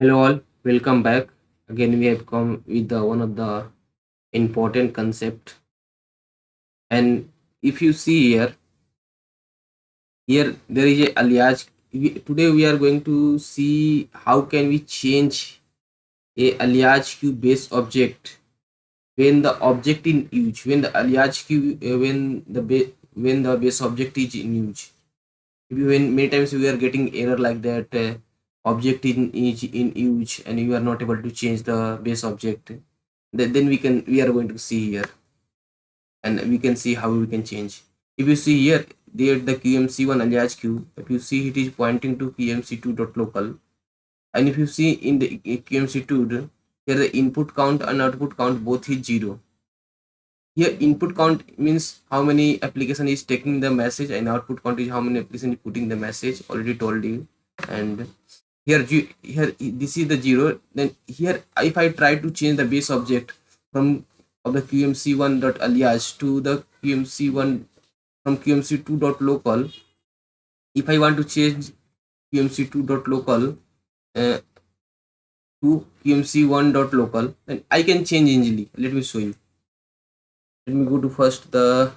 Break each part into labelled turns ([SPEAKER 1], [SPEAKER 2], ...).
[SPEAKER 1] Hello all, welcome back. Again, we have come with one of the important concept. And if you see here there is a alias. Today we are going to see how can we change a alias queue based object when the object in use. When the alias queue, when the base object is in use. When many times we are getting error like that. Object in use and you are not able to change the base object, then we are going to see here and we can see how we can change. If you see here, there the qmc1 alias queue, if you see it is pointing to qmc2.local, and if you see in the qmc2, here the input count and output count both is 0. Here input count means how many application is taking the message, and output count is how many application is putting the message, already told you. And here this is the 0. Then here if I try to change the base object from of the qmc1.alias to the qmc1 from qmc2.local, if I want to change qmc2.local uh, to qmc1.local, then I can change easily. Let me show you. Let me go to first the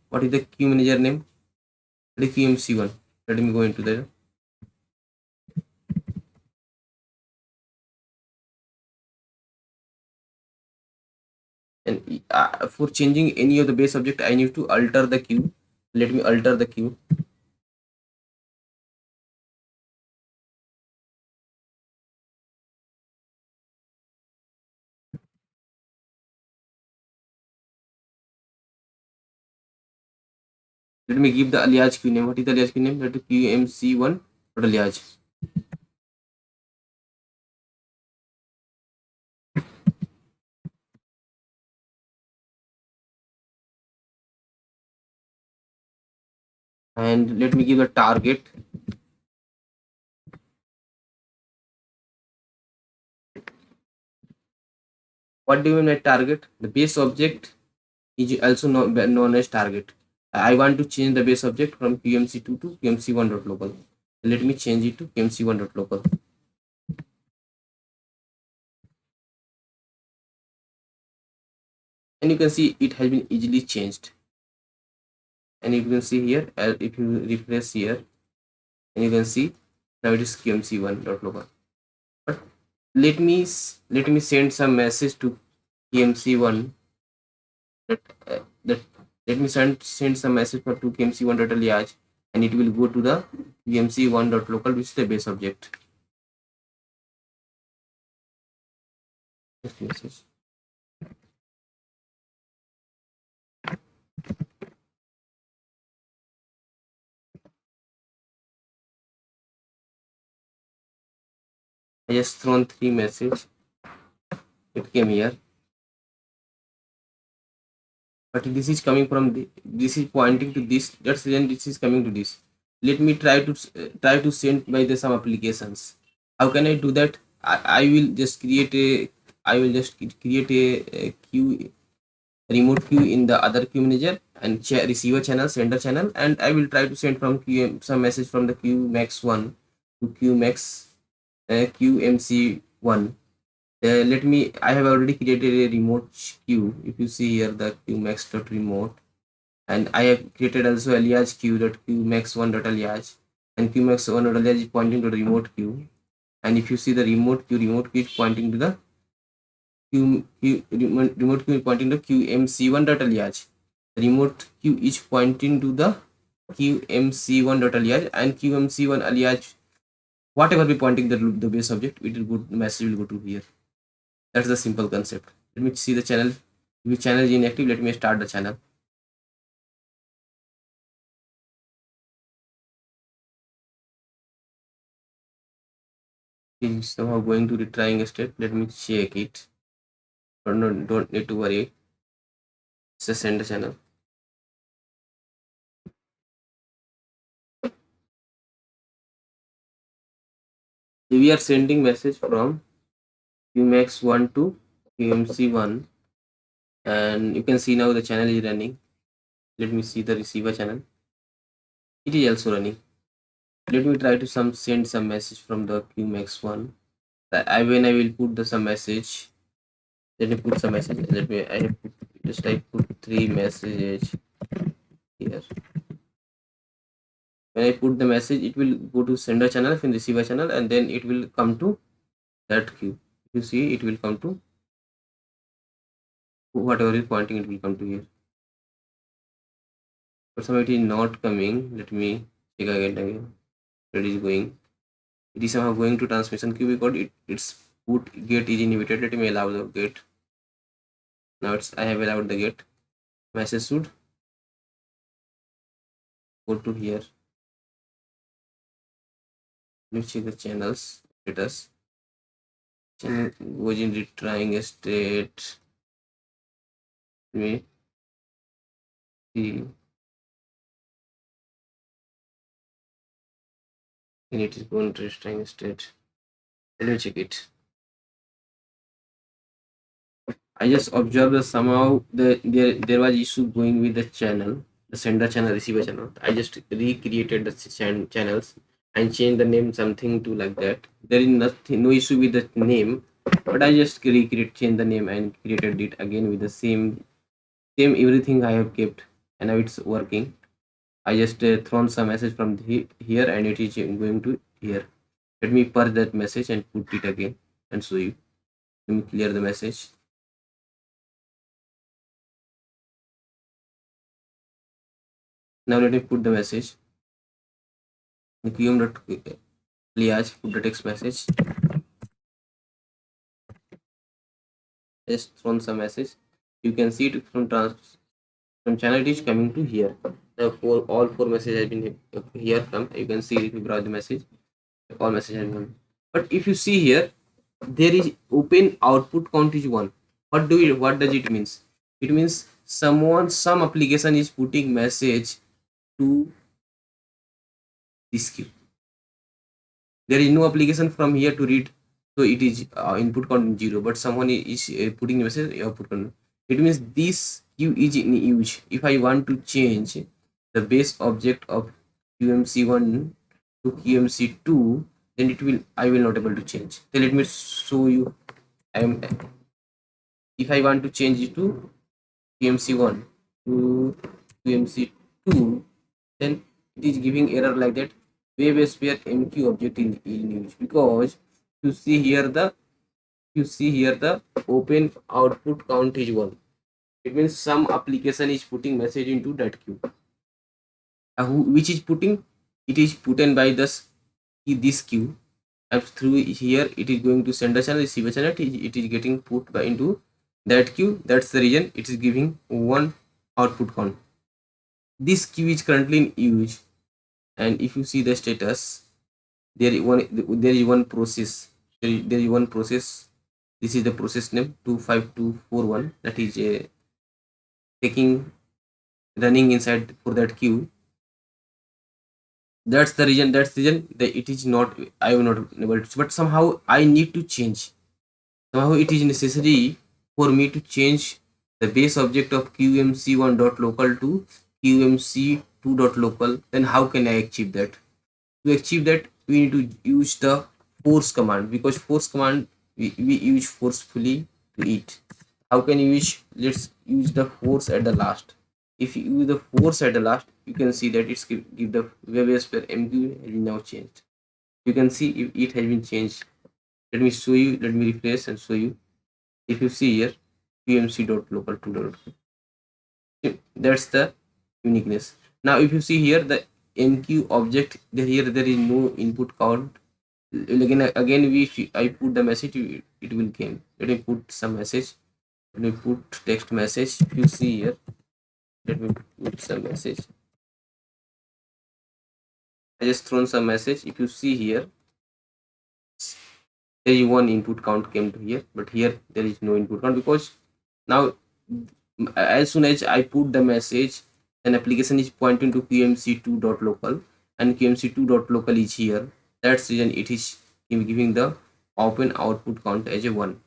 [SPEAKER 1] what is the queue manager name, the qmc1. Let me go into there. And for changing any of the base object, I need to alter the queue. Let me alter the queue. Let me give the alias queue name. What is the alias queue name? Let is qmc1 alias. And let me give the target. What do you mean by target? The base object is also known as target. I want to change the base object from qmc2 to qmc1.local. Let me change it to qmc1.local. And you can see it has been easily changed. And you can see here, if you refresh here, and you can see now it is qmc1.local. But let me send some message to qmc1 that let me send some message for to qmc1.alias, and it will go to the qmc1.local, which is the base object. Just message. I just thrown 3 message. It came here, but this is coming from this is pointing to this. That's then this is coming to this. Let me try to send by the some applications. How can I do that? I will just create a create a queue, remote queue in the other queue manager, and receiver channel, sender channel, and I will try to send from some message from the qmax1 to qmc1. Let me, I have already created a remote queue. If you see here the qmax.remote, and I have created also alias queue.qmax1.alias, and qmax1.alias is pointing to the remote queue. And if you see the remote queue is pointing to the remote queue is pointing to qmc1.alias. The remote queue is pointing to the qmc1.alias, and qmc1 alias, whatever be pointing the base object, it will go, the message will go to here. That's the simple concept. Let me see the channel. If channel is inactive, let me start the channel. It is somehow going to retrying a state. Let me check it. Don't need to worry. Just send the channel. We are sending message from qmax1 to qmc1, and you can see now the channel is running. Let me see the receiver channel. It is also running. Let me try to send some message from the qmax1. when I will put the some message, let me put some message. Let me I have put, just I put three messages here. When I put the message, it will go to sender channel and receiver channel, and then it will come to that queue. You see, it will come to whatever is pointing. It will come to here. But somehow it is not coming. Let me check again. It is going. It is somehow going to transmission queue because its put gate is inhibited. Let me allow the gate. Now it's I have allowed the gate. Message should go to here. Let me check the channels status. Channel goes in retrying state. Let me see. And it is going to retrying state. Let me check it. I just observed that somehow there was issue going with the channel, the sender channel, receiver channel. I just recreated the channels and changed the name something to like that. There is nothing, no issue with the name, but I just changed the name and created it again with the same everything I have kept, and now it's working. I just thrown some message from here and it is going to here. Let me purge that message and put it again and show you. Let me clear the message. Now let me put the message. Alias, put the text message. Just thrown some message. You can see it from channel it is coming to here. Now all four messages have been here come. You can see if you browse the message, all messages have come. But if you see here, there is open output count is 1. What does it means? It means some application is putting message to this queue. There is no application from here to read, so it is input count 0, but someone is putting the message output count. It means this queue is in use. If I want to change the base object of QMC1 to QMC2, then I will not able to change. So let me show you. If I want to change it to QMC1 to QMC2, then it is giving error like that. WebSphere MQ object in use, because you see here the open output count is 1. It means some application is putting message into that queue. Which is putting? It is put in by this queue, and through here it is going to sender channel, receiver channel. It is getting put by into that queue. That's the reason it is giving 1 output count. This queue is currently in use, and if you see the status, there is one process. There is one process. This is the process name 25241, that is running inside for that queue. That's the reason that it is not, I am not able to, but somehow I need to change. Somehow it is necessary for me to change the base object of QMC1.local to QMC2.local. Then how can I achieve that? To achieve that, we need to use the force command, because force command we use forcefully to it. How can you use? Let's use the force at the last. If you use the force at the last, you can see that it's give the WebSphere MQ has been now changed. You can see if it has been changed. Let me show you. Let me replace and show you. If you see here, QMC.local2. That's the uniqueness. Now if you see here, the MQ object, there is no input count. Again I put the message, it will came. Let me put some message. Let me put text message. If you see here, let me put some message. I just thrown some message. If you see here, there is one input count came to here, but here there is no input count, because now as soon as I put the message, an application is pointing to QMC2.local, and QMC2.local is here. That's reason it is giving the open output count as a 1.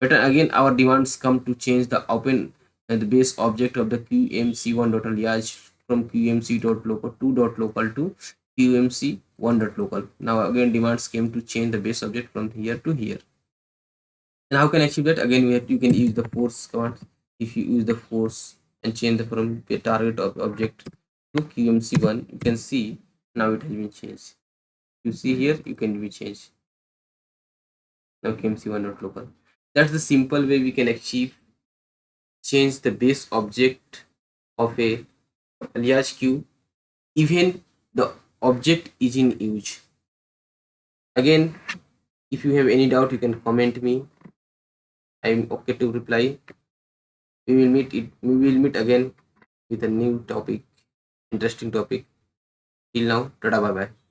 [SPEAKER 1] But again our demands come to change the open and the base object of the QMC1.alias from QMC.local2.local to QMC kmc1.local. Now again demands came to change the base object from here to here. And how can I achieve that? Again, you can use the force command. If you use the force and change the from the target of object to qmc1, you can see now it has been changed. You see here, you can be changed. Now qmc1.local. That's the simple way we can achieve change the base object of a alias queue even the object is in use. Again, if you have any doubt, you can comment me. I'm okay to reply. We will meet again with a new topic, interesting topic. Till now, tada, bye bye.